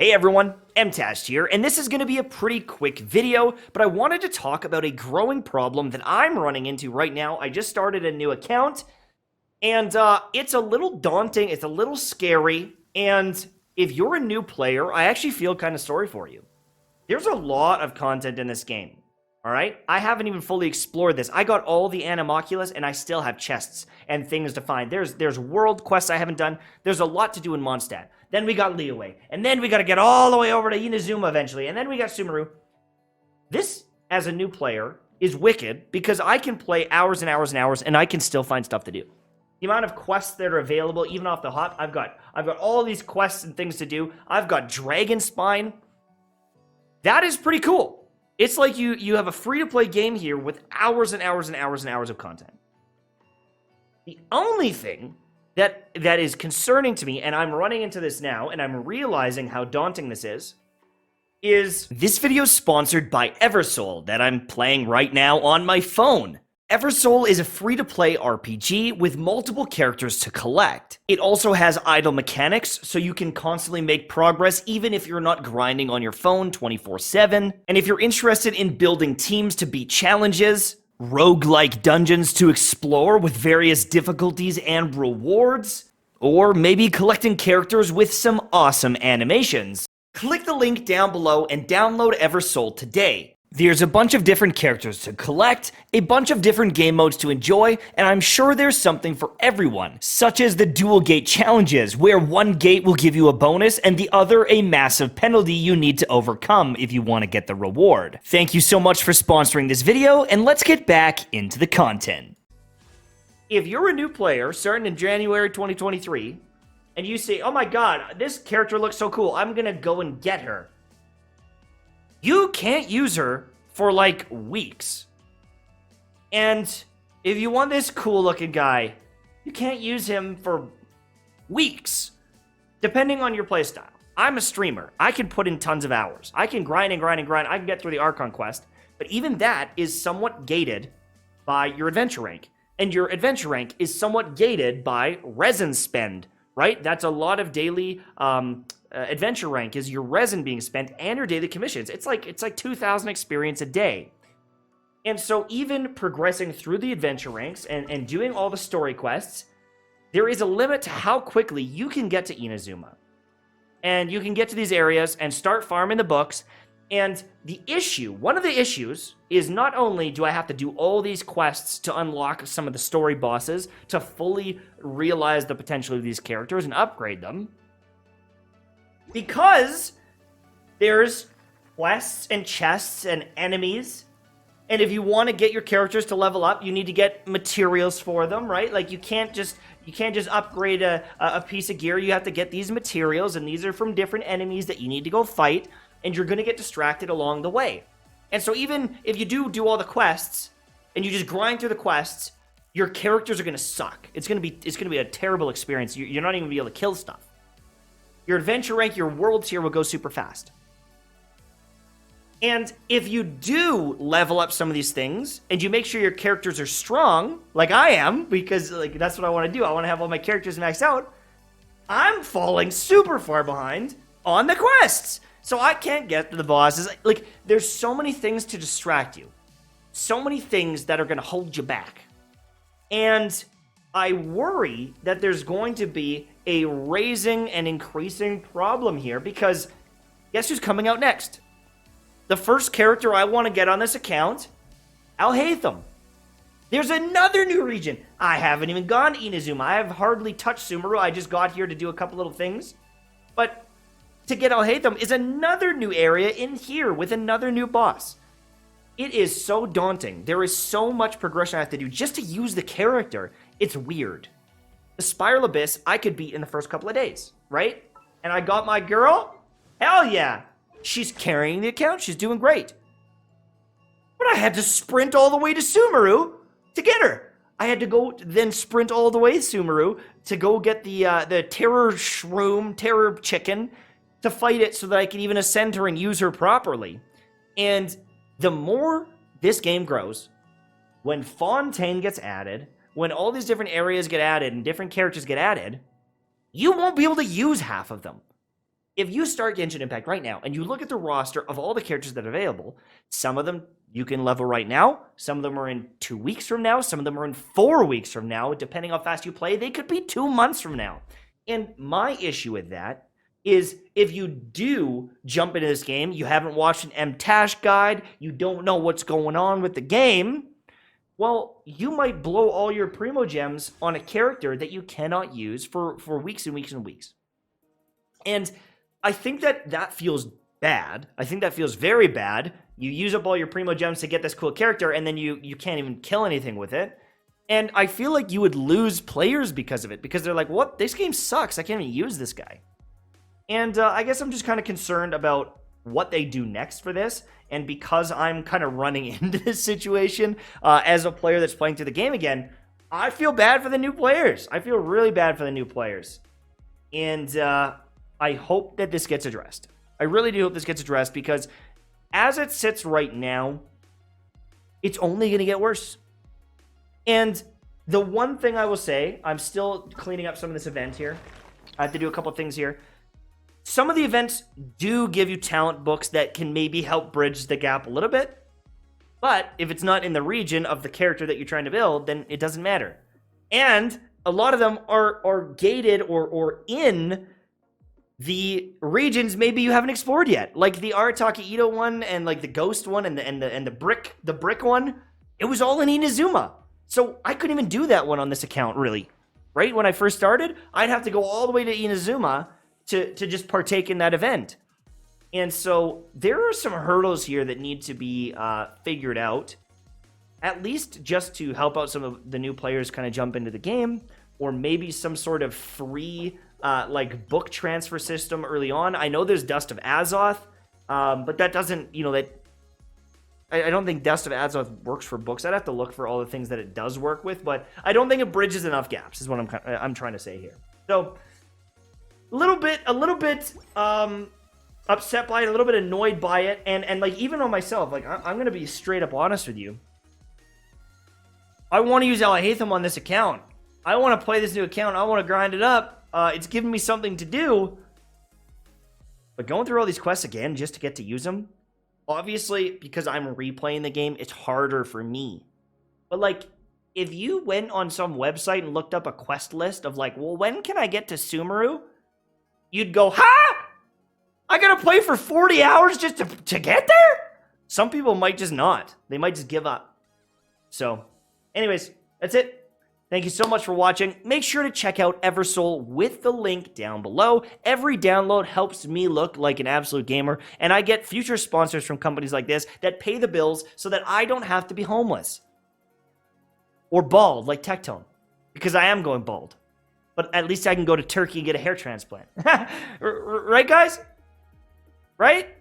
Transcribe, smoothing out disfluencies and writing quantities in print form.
Hey everyone, MTast here, and this is going to be a pretty quick video, but I wanted to talk about a growing problem that I'm running into right now. I just started a new account, and it's a little daunting, it's a little scary, and if you're a new player, I actually feel kind of sorry for you. There's a lot of content in this game, alright? I haven't even fully explored this. I got all the Animalculus, and I still have chests and things to find. There's world quests I haven't done. There's a lot to do in Mondstadt. Then we got Liyue, and then we gotta get all the way over to Inazuma eventually, and then we got Sumeru. This, as a new player, is wicked because I can play hours and hours and hours, and I can still find stuff to do. The amount of quests that are available, even off the hop, I've got all these quests and things to do. I've got Dragon Spine. That is pretty cool. It's like you have a free-to-play game here with hours and hours and hours and hours of content. The only thing that is concerning to me, and I'm running into this now, and I'm realizing how daunting this is this video is sponsored by Eversoul that I'm playing right now on my phone. Eversoul is a free-to-play RPG with multiple characters to collect. It also has idle mechanics, so you can constantly make progress even if you're not grinding on your phone 24/7. And if you're interested in building teams to beat challenges, roguelike dungeons to explore with various difficulties and rewards, or maybe collecting characters with some awesome animations, click the link down below and download Eversoul today. There's a bunch of different characters to collect, a bunch of different game modes to enjoy, and I'm sure there's something for everyone, such as the dual gate challenges, where one gate will give you a bonus and the other a massive penalty you need to overcome if you want to get the reward. Thank you so much for sponsoring this video, and let's get back into the content. If you're a new player starting in January 2023, and you say, oh my god, this character looks so cool, I'm gonna go and get her. You can't use her for like weeks. And if you want this cool looking guy, you can't use him for weeks, depending on your playstyle. I'm a streamer. I can put in tons of hours. I can grind and grind and grind. I can get through the Archon quest, but even that is somewhat gated by your adventure rank. And your adventure rank is somewhat gated by resin spend, right? That's a lot of daily adventure rank is your resin being spent and your daily commissions. It's like 2,000 experience a day. And so even progressing through the adventure ranks and doing all the story quests, there is a limit to how quickly you can get to Inazuma. And you can get to these areas and start farming the books. And one of the issues is not only do I have to do all these quests to unlock some of the story bosses to fully realize the potential of these characters and upgrade them, because there's quests and chests and enemies, and if you want to get your characters to level up, you need to get materials for them, right? Like you can't just upgrade a piece of gear. You have to get these materials, and these are from different enemies that you need to go fight, and you're going to get distracted along the way. And so even if you do all the quests and you just grind through the quests, your characters are going to suck. It's going to be a terrible experience. You're not even going to be able to kill stuff. Your adventure rank, your world tier will go super fast. And if you do level up some of these things, and you make sure your characters are strong, like I am, because like that's what I want to do, I want to have all my characters maxed out, I'm falling super far behind on the quests. So I can't get to the bosses. Like, there's so many things to distract you. So many things that are going to hold you back. And I worry that there's going to be a raising and increasing problem here because guess who's coming out next? The first character I want to get on this account, Alhaitham. There's another new region. I haven't even gone to Inazuma. I have hardly touched Sumeru. I just got here to do a couple little things. But to get Alhaitham is another new area in here with another new boss. It is so daunting. There is so much progression I have to do just to use the character. It's weird. The Spiral Abyss I could beat in the first couple of days, right? And I got my girl? Hell yeah! She's carrying the account. She's doing great. But I had to sprint all the way to Sumeru to get her. I had to go then sprint all the way to Sumeru to go get the terror shroom, terror chicken, to fight it so that I can even ascend her and use her properly. And the more this game grows, when Fontaine gets added, when all these different areas get added and different characters get added, you won't be able to use half of them. if you start Genshin Impact right now and you look at the roster of all the characters that are available, some of them you can level right now, some of them are in 2 weeks from now, some of them are in 4 weeks from now, depending how fast you play, they could be 2 months from now. And my issue with that is if you do jump into this game, you haven't watched an MTash guide, you don't know what's going on with the game, well, you might blow all your Primo Gems on a character that you cannot use for weeks and weeks and weeks. And I think that feels bad. I think that feels very bad. You use up all your Primo Gems to get this cool character, and then you can't even kill anything with it. And I feel like you would lose players because of it, because they're like, what? This game sucks. I can't even use this guy. And I guess I'm just kind of concerned about what they do next for this. And because I'm kind of running into this situation as a player that's playing through the game again, I feel bad for the new players. I feel really bad for the new players. And I hope that this gets addressed. I really do hope this gets addressed, because as it sits right now, it's only going to get worse. And the one thing I will say, I'm still cleaning up some of this event here. I have to do a couple things here. Some of the events do give you talent books that can maybe help bridge the gap a little bit. But if it's not in the region of the character that you're trying to build, then it doesn't matter. And a lot of them are gated or in the regions maybe you haven't explored yet, like the Arataki Ito one and like the Ghost one and the brick one. It was all in Inazuma, so I couldn't even do that one on this account, really. Right when I first started, I'd have to go all the way to Inazuma to just partake in that event. And so there are some hurdles here that need to be figured out, at least just to help out some of the new players kind of jump into the game, or maybe some sort of free like book transfer system early on. I know there's Dust of Azoth, but that doesn't, I don't think Dust of Azoth works for books. I'd have to look for all the things that it does work with, but I don't think it bridges enough gaps, is what I'm trying to say here. So a little bit upset by it, a little bit annoyed by it, and like even on myself, like I'm gonna be straight up honest with you. I want to use Alahatham on this account. I want to play this new account. I want to grind it up. It's giving me something to do. But going through all these quests again just to get to use them, obviously, because I'm replaying the game, it's harder for me. But, like, if you went on some website and looked up a quest list of, like, well, when can I get to Sumeru? You'd go, ha! I gotta play for 40 hours just to get there? Some people might just not. They might just give up. So, anyways, that's it. Thank you so much for watching. Make sure to check out Eversoul with the link down below. Every download helps me look like an absolute gamer, and I get future sponsors from companies like this that pay the bills so that I don't have to be homeless. Or bald, like Tectone. Because I am going bald. But at least I can go to Turkey and get a hair transplant. Right, guys? Right?